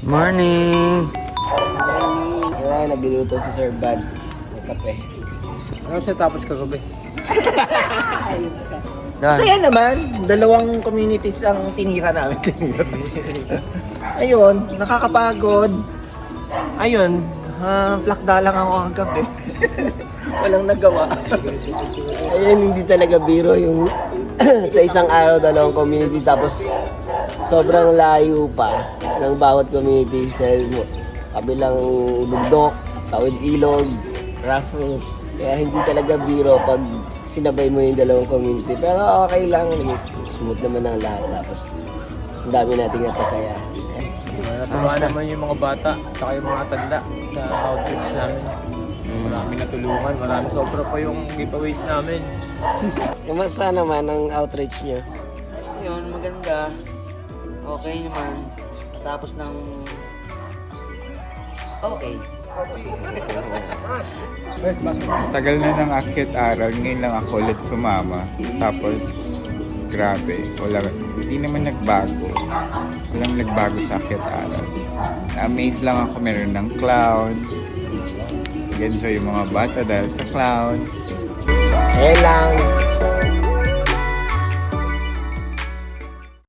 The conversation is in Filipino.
Morning! Kaya nagluluto si Sir Buds ng kape. Ano siya tapos kagabi? Masaya naman. Dalawang communities ang tinira namin. Ayun, nakakapagod. Ayun, plakda lang ako kagabi. Walang nagawa. Ayun, hindi talaga biro yung sa isang araw, dalawang community tapos sobrang layo pa ng bawat community sa kabilang bundok, tawid ilog, rough road. Kaya hindi talaga biro pag sinabay mo yung dalawang community. Pero okay lang, smooth naman ang lahat. Tapos ang dami nating napasaya. Natuwa naman yung mga bata, saka yung mga tanda sa outreach namin. Marami natulungan, marami sobra pa yung giveaways namin. Kamusta naman ang outreach nyo? Ayun, maganda. Okay naman. Tapos ng... Okay. Tagal na ng akit aral, ngayon lang ako ulit sumama. Tapos, grabe, hindi naman nagbago. Walang nagbago sa akit aral. Na-amaze lang ako, meron ng clown. Nag-enjoy yung mga bata dahil sa clown. Kaya lang,